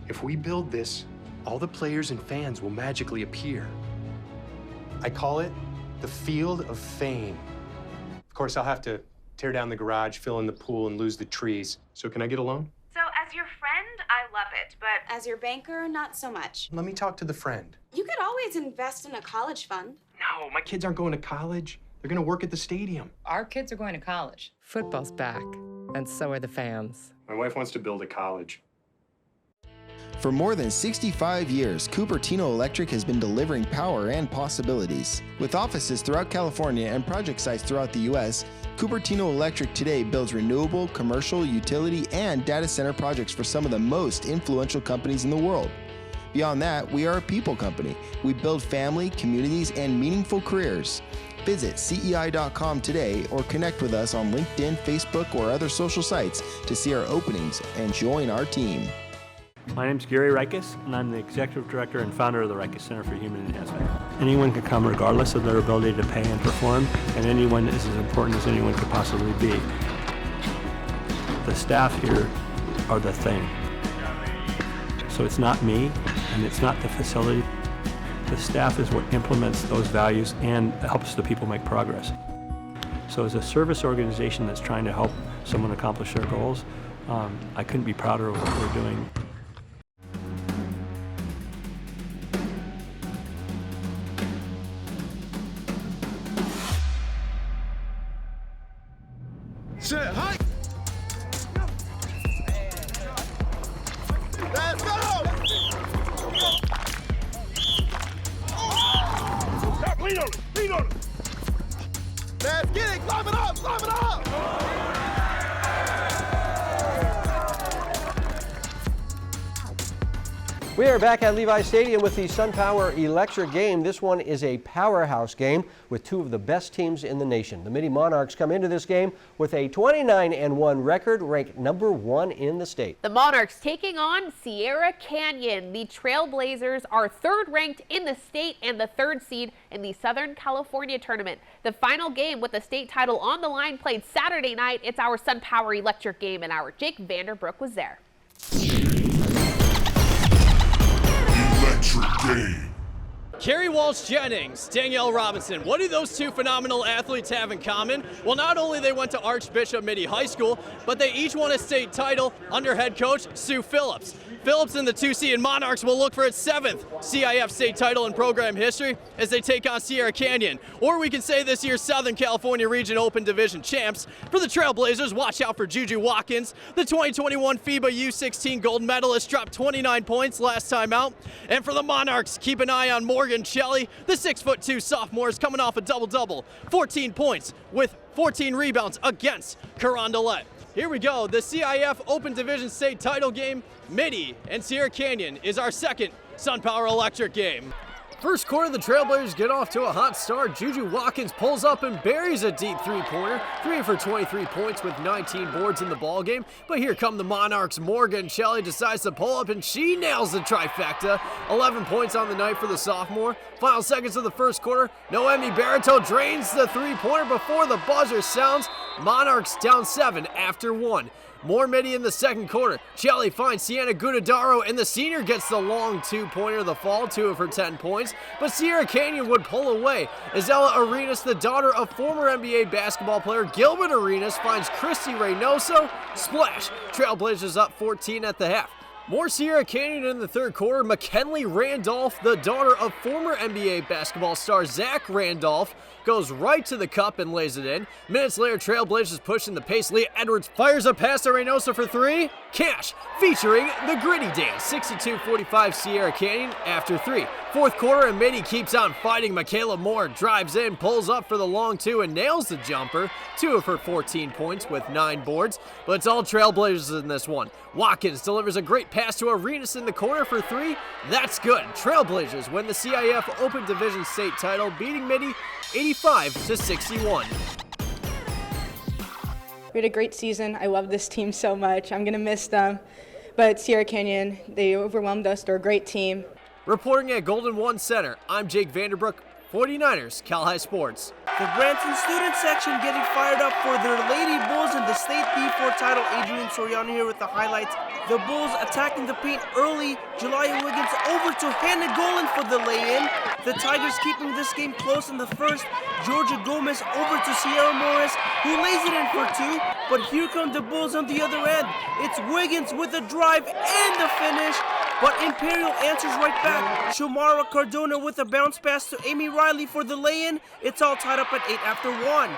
If we build this, all the players and fans will magically appear. I call it the Field of Fame. Of course, I'll have to tear down the garage, fill in the pool, and lose the trees. So can I get a loan? So as your friend, I love it, but as your banker, not so much. Let me talk to the friend. You could always invest in a college fund. No, my kids aren't going to college. They're going to work at the stadium. Our kids are going to college. Football's back, and so are the fans. My wife wants to build a college. For more than 65 years, Cupertino Electric has been delivering power and possibilities. With offices throughout California and project sites throughout the U.S., Cupertino Electric today builds renewable, commercial, utility, and data center projects for some of the most influential companies in the world. Beyond that, we are a people company. We build family, communities, and meaningful careers. Visit CEI.com today or connect with us on LinkedIn, Facebook, or other social sites to see our openings and join our team. My name is Gary Reikus, and I'm the Executive Director and founder of the Reikus Center for Human Enhancement. Anyone can come regardless of their ability to pay and perform, and anyone is as important as anyone could possibly be. The staff here are the thing. So it's not me, and it's not the facility. The staff is what implements those values and helps the people make progress. So as a service organization that's trying to help someone accomplish their goals, I couldn't be prouder of what we're doing. Set, hike! Let's go! Stop, lean on it, lean on it! Let's get it, climb it up, climb it up! We are back at Levi Stadium with the SunPower Electric game. This one is a powerhouse game with 2 of the best teams in the nation. The Mitty Monarchs come into this game with a 29-1 record, ranked number 1 in the state. The Monarchs taking on Sierra Canyon. The Trailblazers are 3rd ranked in the state and the 3rd seed in the Southern California tournament. The final game with the state title on the line played Saturday night. It's our SunPower Electric game, and our Jake Vanderbrook was there. Electric game. Carrie Walsh-Jennings, Danielle Robinson. What do those two phenomenal athletes have in common? Well, not only they went to Archbishop Mitty High School, but they each won a state title under head coach Sue Phillips. Phillips and the 2C and Monarchs will look for its 7th CIF state title in program history as they take on Sierra Canyon. Or we can say this year's Southern California Region Open Division champs. For the Trailblazers, watch out for Juju Watkins. The 2021 FIBA U16 gold medalist dropped 29 points last time out. And for the Monarchs, keep an eye on Morgan Shelley. The 6'2" sophomore is coming off a double-double, 14 points with 14 rebounds against Carondelet. Here we go, the CIF Open Division State title game. Mitty and Sierra Canyon is our second SunPower Electric game. First quarter, the Trailblazers get off to a hot start. Juju Watkins pulls up and buries a deep three-pointer. 3 for 23 points with 19 boards in the ballgame. But here come the Monarchs. Morgan Shelley decides to pull up and she nails the trifecta. 11 points on the night for the sophomore. Final seconds of the first quarter, Noemi Barreto drains the three-pointer before the buzzer sounds. Monarchs down 7 after 1. More Mitty in the second quarter. Shelley finds Sienna Gudadaro, and the senior gets the long two-pointer of the fall, 2 of her 10 points. But Sierra Canyon would pull away. Isella Arenas, the daughter of former NBA basketball player Gilbert Arenas, finds Christy Reynoso. Splash! Trailblazers up 14 at the half. More Sierra Canyon in the third quarter. McKinley Randolph, the daughter of former NBA basketball star Zach Randolph, goes right to the cup and lays it in. Minutes later, Trailblazers pushing the pace. Leah Edwards fires a pass to Reynoso for 3. Cash, featuring the Gritty Dance. 62-45 Sierra Canyon after 3. Fourth quarter, and Mitty keeps on fighting. Michaela Moore drives in, pulls up for the long 2, and nails the jumper. 2 of her 14 points with 9 boards. But it's all Trailblazers in this one. Watkins delivers a great pass to Arenas in the corner for 3. That's good. Trailblazers win the CIF Open Division State title, beating Mitty 85-61. We had a great season. I love this team so much. I'm going to miss them. But Sierra Canyon, they overwhelmed us. They're a great team. Reporting at Golden One Center, I'm Jake Vanderbrook, 49ers, Cal High Sports. The Branson student section getting fired up for their Lady Bulls in the state D4 title. Adrian Soriano here with the highlights. The Bulls attacking the paint early. Julia Wiggins over to Hannah Golan for the lay-in. The Tigers keeping this game close in the first. Georgia Gomez over to Sierra Morris, who lays it in for 2. But here come the Bulls on the other end. It's Wiggins with a drive and the finish. But Imperial answers right back. Shamara Cardona with a bounce pass to Amy Riley for the lay-in. It's all tied up at 8 after 1.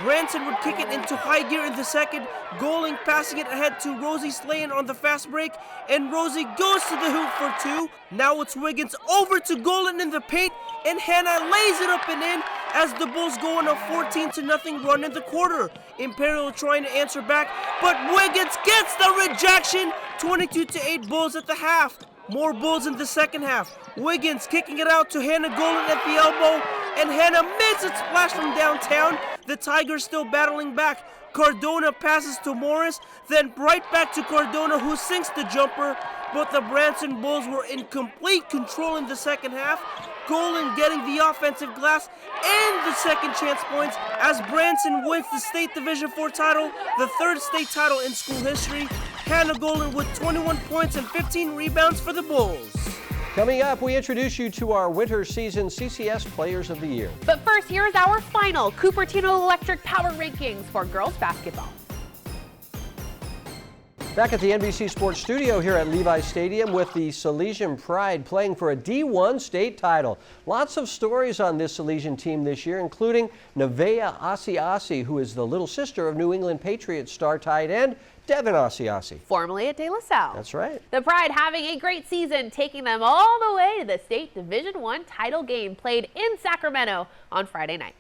Branson would kick it into high gear in the second. Goling passing it ahead to Rosie Slayan on the fast break. And Rosie goes to the hoop for 2. Now it's Wiggins over to Golan in the paint. And Hannah lays it up and in as the Bulls go on a 14-0 run in the quarter. Imperial trying to answer back, but Wiggins gets the rejection. 22-8 Bulls at the half. More Bulls in the second half. Wiggins kicking it out to Hannah Golan at the elbow, and Hannah makes it splash from downtown. The Tigers still battling back. Cardona passes to Morris, then right back to Cardona, who sinks the jumper, but the Branson Bulls were in complete control in the second half. Golan getting the offensive glass and the second chance points as Branson wins the State Division 4 title, the third state title in school history. Hannah Golan with 21 points and 15 rebounds for the Bulls. Coming up, we introduce you to our winter season CCS Players of the Year. But first, here's our final Cupertino Electric Power Rankings for girls basketball. Back at the NBC Sports Studio here at Levi Stadium with the Salesian Pride playing for a D1 state title. Lots of stories on this Salesian team this year, including Nevaeh Asiasi, who is the little sister of New England Patriots star tight end Devin Asiasi. Formerly at De La Salle. That's right. The Pride having a great season, taking them all the way to the state Division I title game played in Sacramento on Friday night.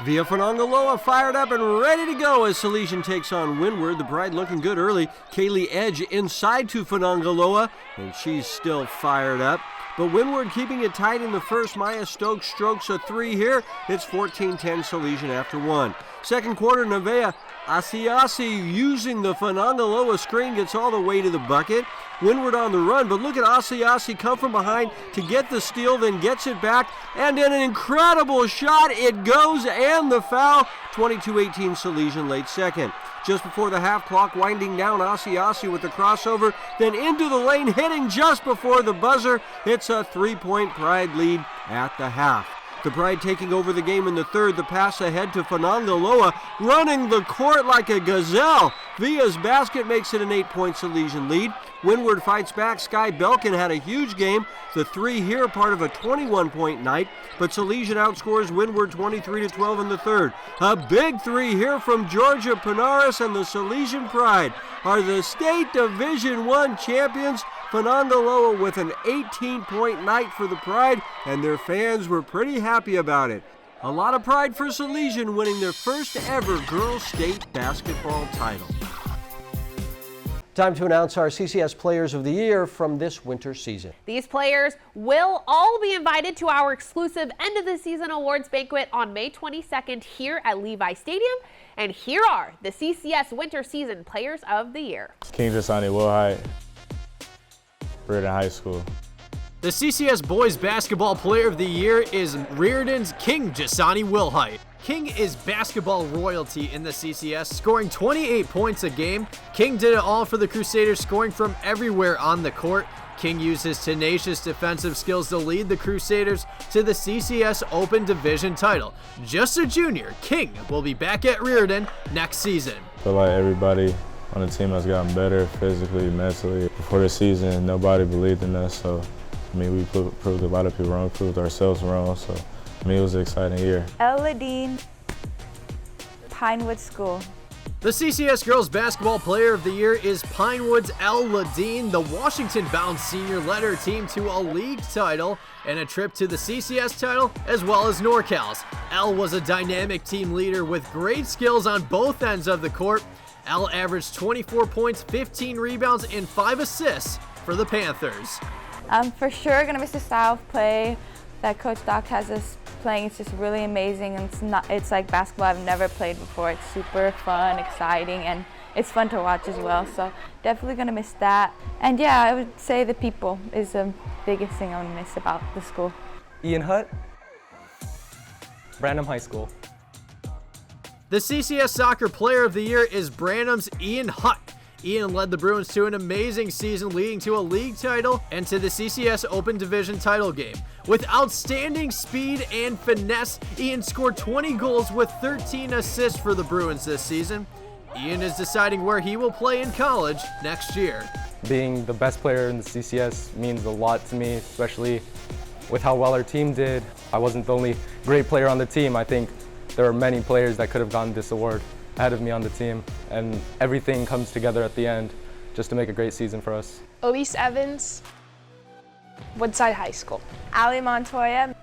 Via Fonongoloa fired up and ready to go as Salesian takes on Windward. The Pride looking good early. Kaylee Edge inside to Fonongoloa, and she's still fired up. But Windward keeping it tight in the first. Maya Stokes strokes a 3 here. It's 14-10 Salesian after 1. Second quarter, Nevaeh Asiasi using the Fonongoloa screen gets all the way to the bucket. Windward on the run, but look at Asiasi come from behind to get the steal, then gets it back, and then an incredible shot. It goes, and the foul. 22-18 Salesian late second. Just before the half clock, winding down Asiasi with the crossover, then into the lane, hitting just before the buzzer. It's a 3-point Pride lead, at the half. The Pride taking over the game in the third. The pass ahead to Fanangaloa, running the court like a gazelle. Villa's basket makes it an 8-point Salesian lead. Windward fights back. Sky Belkin had a huge game. The three here part of a 21-point night, but Salesian outscores Windward 23-12 in the third. A big three here from Georgia Panaris, and the Salesian Pride are the state Division I champions. Fanangaloa with an 18-point night for the Pride, and their fans were pretty happy about it. A lot of pride for Salesian winning their first ever girls state basketball title. Time to announce our CCS Players of the Year from this winter season. These players will all be invited to our exclusive end of the season awards banquet on May 22nd here at Levi Stadium. And here are the CCS Winter Season Players of the Year. King Jasani Wilhite, Riordan High School. The CCS Boys Basketball Player of the Year is Riordan's King Jasani Wilhite. King is basketball royalty in the CCS, scoring 28 points a game. King did it all for the Crusaders, scoring from everywhere on the court. King used his tenacious defensive skills to lead the Crusaders to the CCS Open Division title. Just a junior, King will be back at Riordan next season. I feel like everybody on the team has gotten better physically, mentally. Before the season, nobody believed in us, so we proved a lot of people wrong, proved ourselves wrong, so it was an exciting year. El Ladine, Pinewood School. The CCS Girls Basketball Player of the Year is Pinewood's El Ladine. The Washington-bound senior led her team to a league title and a trip to the CCS title, as well as NorCal's. El was a dynamic team leader with great skills on both ends of the court. El averaged 24 points, 15 rebounds, and 5 assists for the Panthers. I'm for sure gonna miss the style of play that Coach Doc has us playing. It's just really amazing, and it's like basketball I've never played before. It's super fun, exciting, and it's fun to watch as well. So definitely gonna miss that. And yeah, I would say the people is the biggest thing I'm gonna miss about the school. Ian Hutt, Branham High School. The CCS Soccer Player of the Year is Branham's Ian Hutt. Ian led the Bruins to an amazing season, leading to a league title and to the CCS Open Division title game. With outstanding speed and finesse, Ian scored 20 goals with 13 assists for the Bruins this season. Ian is deciding where he will play in college next year. Being the best player in the CCS means a lot to me, especially with how well our team did. I wasn't the only great player on the team. I think there are many players that could have gotten this award ahead of me on the team, and everything comes together at the end just to make a great season for us. Elise Evans, Woodside High School. Ali Montoya,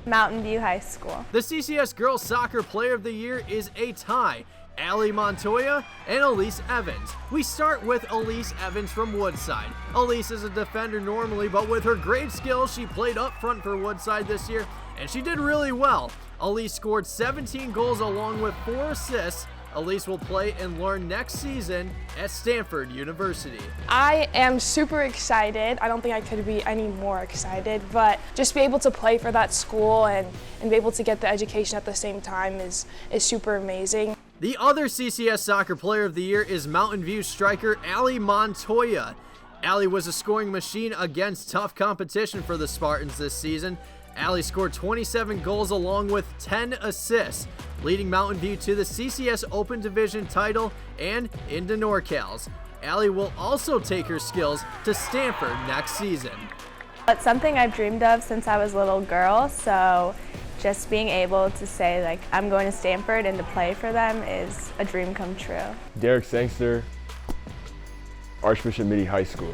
Mountain View High School. The CCS Girls Soccer Player of the Year is a tie. Ali Montoya and Elise Evans. We start with Elise Evans from Woodside. Elise is a defender normally, but with her great skills, she played up front for Woodside this year, and she did really well. Elise scored 17 goals along with 4 assists. Elise will play and learn next season at Stanford University. I am super excited. I don't think I could be any more excited, but just be able to play for that school and be able to get the education at the same time is super amazing. The other CCS Soccer Player of the Year is Mountain View striker Ali Montoya. Ali was a scoring machine against tough competition for the Spartans this season. Ali scored 27 goals along with 10 assists, leading Mountain View to the CCS Open Division title and into NorCal's. Ali will also take her skills to Stanford next season. It's something I've dreamed of since I was a little girl, so just being able to say, like, I'm going to Stanford and to play for them is a dream come true. Derek Sangster, Archbishop Mitty High School.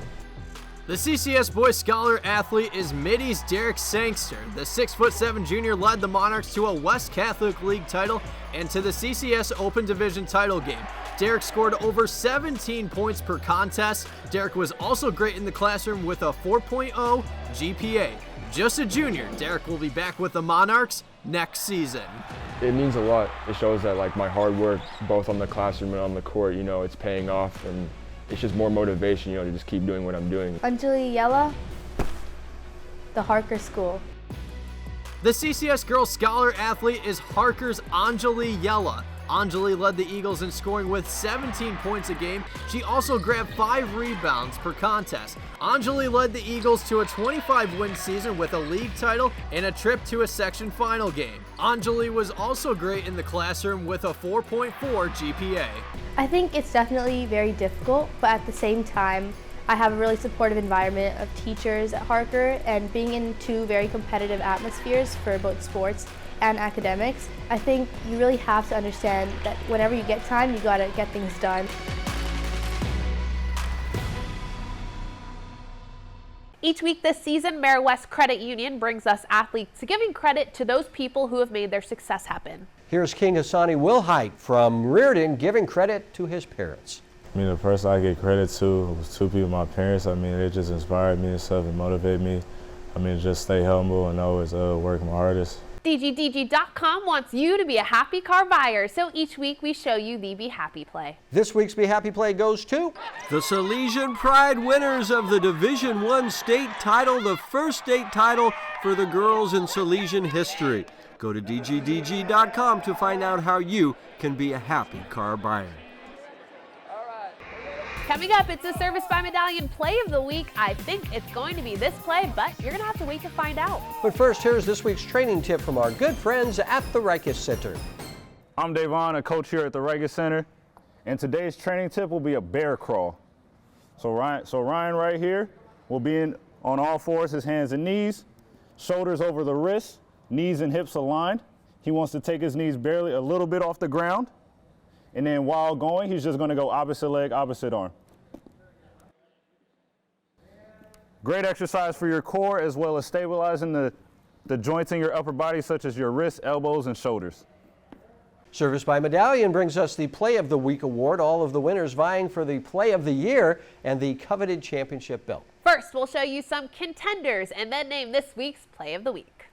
The CCS Boys Scholar Athlete is Mitty's Derek Sangster. The 6'7" junior led the Monarchs to a West Catholic League title and to the CCS Open Division title game. Derek scored over 17 points per contest. Derek was also great in the classroom with a 4.0 GPA. Just a junior, Derek will be back with the Monarchs next season. It means a lot. It shows that my hard work, both on the classroom and on the court, it's paying off, and it's just more motivation, to just keep doing what I'm doing. Anjali Yella, the Harker School. The CCS Girls Scholar Athlete is Harker's Anjali Yella. Anjali led the Eagles in scoring with 17 points a game. She also grabbed 5 rebounds per contest. Anjali led the Eagles to a 25-win season with a league title and a trip to a section final game. Anjali was also great in the classroom with a 4.4 GPA. I think it's definitely very difficult, but at the same time, I have a really supportive environment of teachers at Harker, and being in 2 very competitive atmospheres for both sports and academics, I think you really have to understand that whenever you get time, you gotta get things done. Each week this season, West Credit Union brings us athletes giving credit to those people who have made their success happen. Here's King Hassani Wilhite from Reardon giving credit to his parents. I mean, the person I give credit to was 2 people, my parents. I mean, they just inspired me and stuff and motivated me. I mean, just stay humble and always work my hardest. DGDG.com wants you to be a happy car buyer, so each week we show you the Be Happy play. This week's Be Happy play goes to the Salesian Pride winners of the Division I state title, the first state title for the girls in Salesian history. Go to DGDG.com to find out how you can be a happy car buyer. Coming up, it's a Service by Medallion play of the week. I think it's going to be this play, but you're going to have to wait to find out. But first, here's this week's training tip from our good friends at the Rikus Center. I'm Davon, a coach here at the Rikus Center, and today's training tip will be a bear crawl. So Ryan right here will be on all fours, his hands and knees, shoulders over the wrists, knees and hips aligned. He wants to take his knees barely a little bit off the ground. And then while going, he's just going to go opposite leg, opposite arm. Great exercise for your core as well as stabilizing the joints in your upper body, such as your wrists, elbows, and shoulders. Service by Medallion brings us the Play of the Week award, all of the winners vying for the Play of the Year and the coveted championship belt. First, we'll show you some contenders and then name this week's Play of the Week.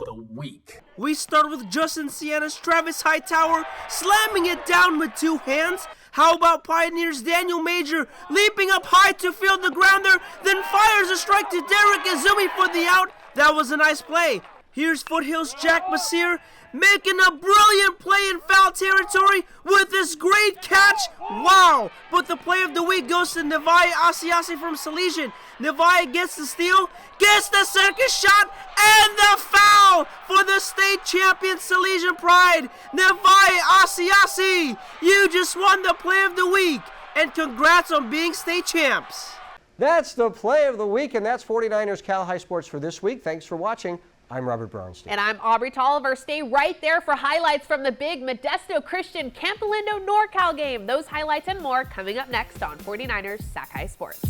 The week. We start with Justin Sienna's Travis Hightower slamming it down with 2 hands. How about Pioneer's Daniel Major leaping up high to field the grounder, then fires a strike to Derek Izumi for the out. That was a nice play. Here's Foothill's Jack Basir making a brilliant play in foul territory with this great catch. Wow! But the play of the week goes to Nevai Asiasi from Salesian. Nevai gets the steal, gets the second shot, and the foul for the state champion Salesian Pride. Nevai Asiasi, you just won the play of the week, and congrats on being state champs. That's the Play of the Week, and that's 49ers Cal High Sports for this week. Thanks for watching. I'm Robert Brownstein. And I'm Aubrey Tolliver. Stay right there for highlights from the big Modesto Christian Campolindo NorCal game. Those highlights and more coming up next on 49ers Sac High Sports.